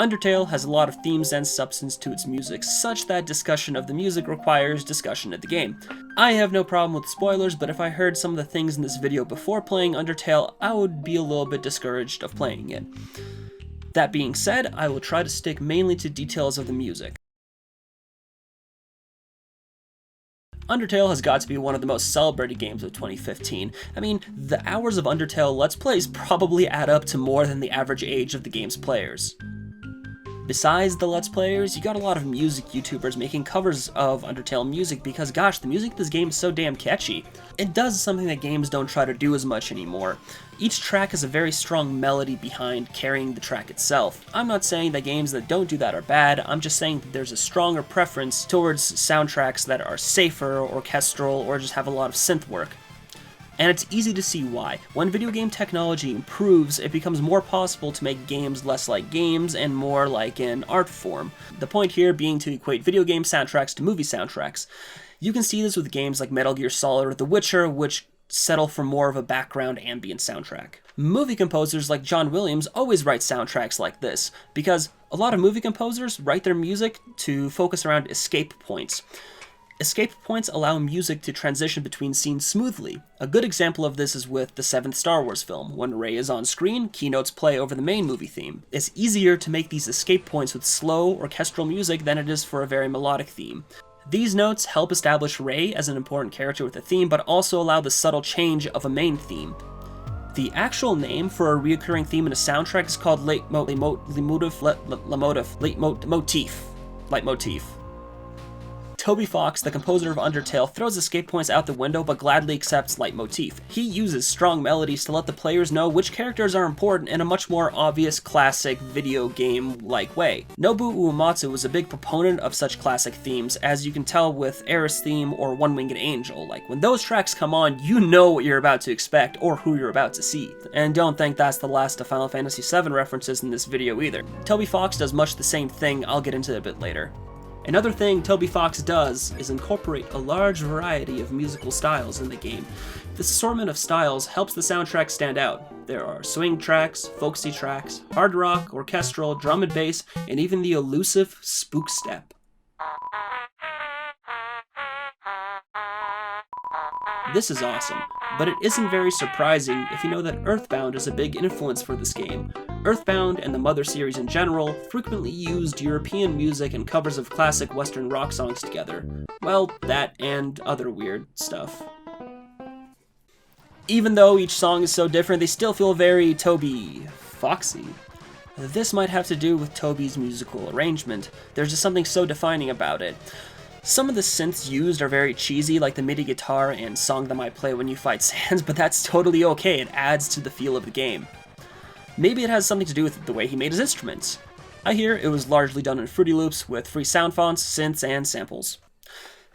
Undertale has a lot of themes and substance to its music, such that discussion of the music requires discussion of the game. I have no problem with spoilers, but if I heard some of the things in this video before playing Undertale, I would be a little bit discouraged of playing it. That being said, I will try to stick mainly to details of the music. Undertale has got to be one of the most celebrated games of 2015. I mean, the hours of Undertale Let's Plays probably add up to more than the average age of the game's players. Besides the Let's Players, you got a lot of music YouTubers making covers of Undertale music because gosh, the music in this game is so damn catchy. It does something that games don't try to do as much anymore. Each track has a very strong melody behind carrying the track itself. I'm not saying that games that don't do that are bad, I'm just saying that there's a stronger preference towards soundtracks that are safer, orchestral, or just have a lot of synth work. And it's easy to see why. When video game technology improves, it becomes more possible to make games less like games and more like an art form. The point here being to equate video game soundtracks to movie soundtracks. You can see this with games like Metal Gear Solid or The Witcher, which settle for more of a background ambient soundtrack. Movie composers like John Williams always write soundtracks like this, because a lot of movie composers write their music to focus around escape points. Escape points allow music to transition between scenes smoothly. A good example of this is with the 7th Star Wars film. When Rey is on screen, keynotes play over the main movie theme. It's easier to make these escape points with slow, orchestral music than it is for a very melodic theme. These notes help establish Rey as an important character with a theme, but also allow the subtle change of a main theme. The actual name for a recurring theme in a soundtrack is called Leitmotif. Toby Fox, the composer of Undertale, throws escape points out the window but gladly accepts Leitmotif. He uses strong melodies to let the players know which characters are important in a much more obvious, classic, video game-like way. Nobuo Uematsu was a big proponent of such classic themes, as you can tell with Aerith's theme or One Winged Angel. Like, when those tracks come on, you know what you're about to expect, or who you're about to see. And don't think that's the last of Final Fantasy VII references in this video either. Toby Fox does much the same thing, I'll get into it a bit later. Another thing Toby Fox does is incorporate a large variety of musical styles in the game. This assortment of styles helps the soundtrack stand out. There are swing tracks, folksy tracks, hard rock, orchestral, drum and bass, and even the elusive spook step. This is awesome, but it isn't very surprising if you know that Earthbound is a big influence for this game. Earthbound and the Mother series in general frequently used European music and covers of classic Western rock songs together. Well, that and other weird stuff. Even though each song is so different, they still feel very Toby Foxy. This might have to do with Toby's musical arrangement. There's just something so defining about it. Some of the synths used are very cheesy, like the MIDI guitar and Song That Might Play When You Fight Sans, but that's totally okay, it adds to the feel of the game. Maybe it has something to do with the way he made his instruments. I hear it was largely done in Fruity Loops with free sound fonts, synths, and samples.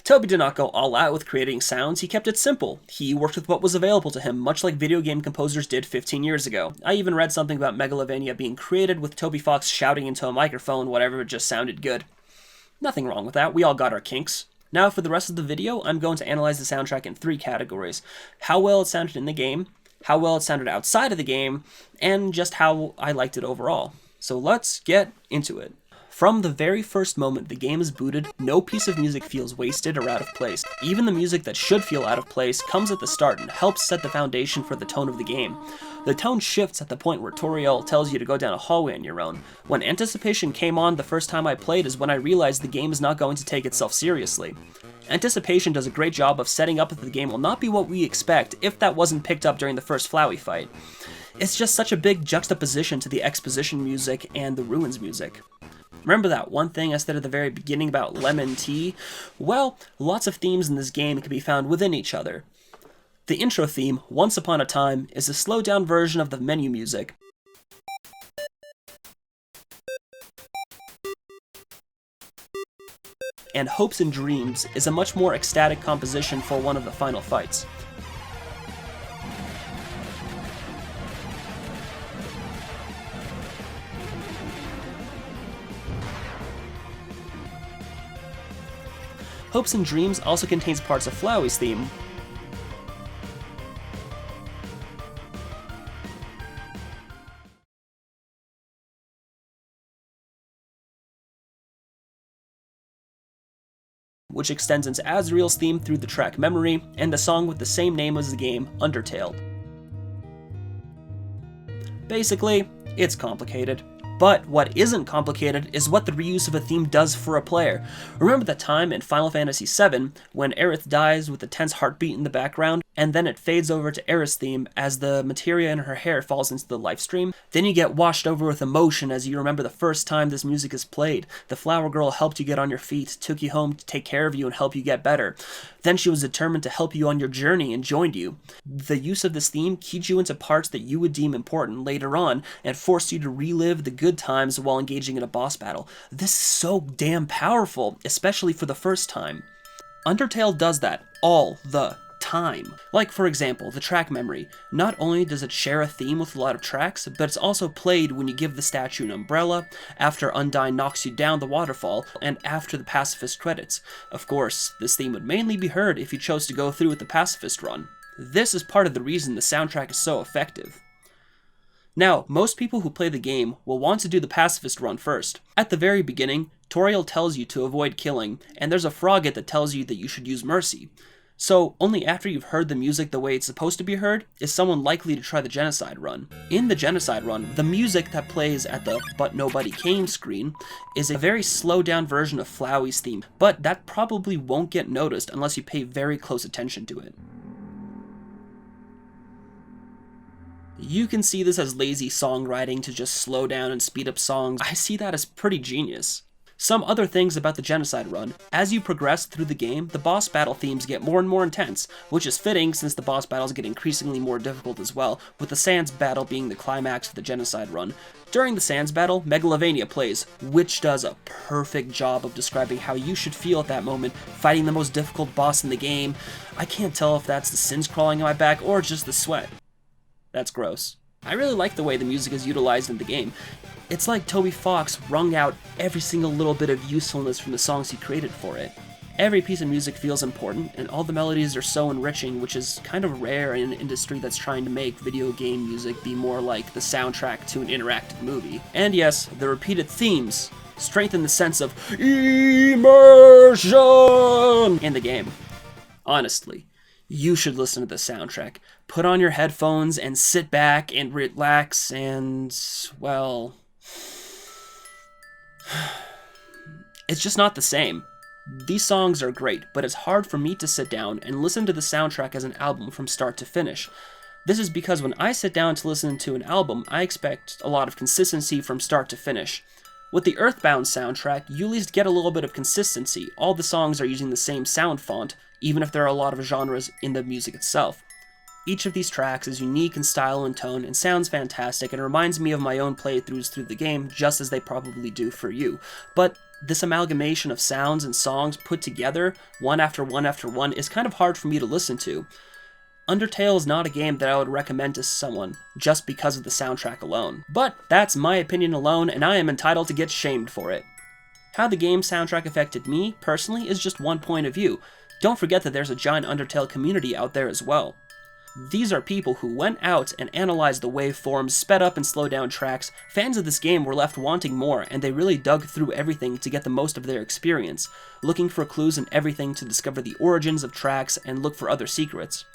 Toby did not go all out with creating sounds, he kept it simple. He worked with what was available to him, much like video game composers did 15 years ago. I even read something about Megalovania being created with Toby Fox shouting into a microphone whatever just sounded good. Nothing wrong with that, we all got our kinks. Now for the rest of the video, I'm going to analyze the soundtrack in 3 categories. How well it sounded in the game, how well it sounded outside of the game, and just how I liked it overall. So let's get into it. From the very first moment the game is booted, no piece of music feels wasted or out of place. Even the music that should feel out of place comes at the start and helps set the foundation for the tone of the game. The tone shifts at the point where Toriel tells you to go down a hallway on your own. When Anticipation came on the first time I played is when I realized the game is not going to take itself seriously. Anticipation does a great job of setting up that the game will not be what we expect if that wasn't picked up during the first Flowey fight. It's just such a big juxtaposition to the exposition music and the ruins music. Remember that one thing I said at the very beginning about lemon tea? Well, lots of themes in this game can be found within each other. The intro theme, Once Upon a Time, is a slowed down version of the menu music. And Hopes and Dreams is a much more ecstatic composition for one of the final fights. Hopes and Dreams also contains parts of Flowey's theme, which extends into Azriel's theme through the track Memory, and the song with the same name as the game, Undertale. Basically, it's complicated. But what isn't complicated is what the reuse of a theme does for a player. Remember the time in Final Fantasy VII when Aerith dies with a tense heartbeat in the background, and then it fades over to Aerith's theme as the materia in her hair falls into the live stream? Then you get washed over with emotion as you remember the first time this music is played. The flower girl helped you get on your feet, took you home to take care of you and help you get better. Then she was determined to help you on your journey and joined you. The use of this theme keyed you into parts that you would deem important later on and forced you to relive the good times while engaging in a boss battle. This is so damn powerful, especially for the first time. Undertale does that all the time. Like, for example, the track Memory. Not only does it share a theme with a lot of tracks, but it's also played when you give the statue an umbrella, after Undyne knocks you down the waterfall, and after the pacifist credits. Of course, this theme would mainly be heard if you chose to go through with the pacifist run. This is part of the reason the soundtrack is so effective. Now, most people who play the game will want to do the pacifist run first. At the very beginning, Toriel tells you to avoid killing, and there's a frogget that tells you that you should use mercy. So, only after you've heard the music the way it's supposed to be heard, is someone likely to try the genocide run. In the genocide run, the music that plays at the But Nobody Came screen is a very slowed down version of Flowey's theme, but that probably won't get noticed unless you pay very close attention to it. You can see this as lazy songwriting to just slow down and speed up songs. I see that as pretty genius. Some other things about the genocide run. As you progress through the game, the boss battle themes get more and more intense, which is fitting since the boss battles get increasingly more difficult as well, with the Sands battle being the climax of the genocide run. During the Sands battle, Megalovania plays, which does a perfect job of describing how you should feel at that moment, fighting the most difficult boss in the game. I can't tell if that's the sins crawling on my back or just the sweat. That's gross. I really like the way the music is utilized in the game. It's like Toby Fox wrung out every single little bit of usefulness from the songs he created for it. Every piece of music feels important, and all the melodies are so enriching, which is kind of rare in an industry that's trying to make video game music be more like the soundtrack to an interactive movie. And yes, the repeated themes strengthen the sense of immersion in the game. Honestly, you should listen to the soundtrack. Put on your headphones and sit back and relax and, well, it's just not the same. These songs are great, but it's hard for me to sit down and listen to the soundtrack as an album from start to finish. This is because when I sit down to listen to an album, I expect a lot of consistency from start to finish. With the Earthbound soundtrack, you at least get a little bit of consistency. All the songs are using the same sound font, even if there are a lot of genres in the music itself. Each of these tracks is unique in style and tone and sounds fantastic and reminds me of my own playthroughs through the game, just as they probably do for you. But this amalgamation of sounds and songs put together, one after one after one, is kind of hard for me to listen to. Undertale is not a game that I would recommend to someone just because of the soundtrack alone. But that's my opinion alone, and I am entitled to get shamed for it. How the game's soundtrack affected me, personally, is just one point of view. Don't forget that there's a giant Undertale community out there as well. These are people who went out and analyzed the waveforms, sped up and slowed down tracks. Fans of this game were left wanting more, and they really dug through everything to get the most of their experience, looking for clues in everything to discover the origins of tracks and look for other secrets.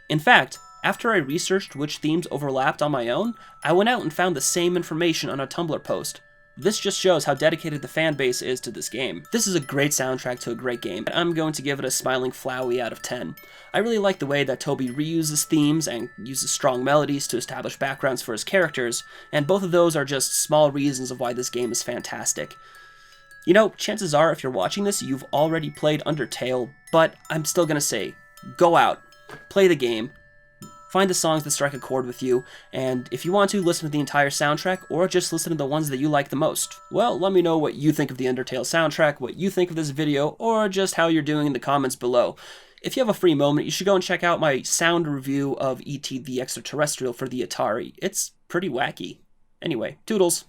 In fact, after I researched which themes overlapped on my own, I went out and found the same information on a Tumblr post. This just shows how dedicated the fan base is to this game. This is a great soundtrack to a great game, and I'm going to give it a smiling Flowey out of 10. I really like the way that Toby reuses themes and uses strong melodies to establish backgrounds for his characters, and both of those are just small reasons of why this game is fantastic. You know, chances are if you're watching this, you've already played Undertale, but I'm still gonna say, go out, play the game, find the songs that strike a chord with you, and if you want to, listen to the entire soundtrack, or just listen to the ones that you like the most. Well, let me know what you think of the Undertale soundtrack, what you think of this video, or just how you're doing in the comments below. If you have a free moment, you should go and check out my sound review of E.T. the Extraterrestrial for the Atari. It's pretty wacky. Anyway, toodles.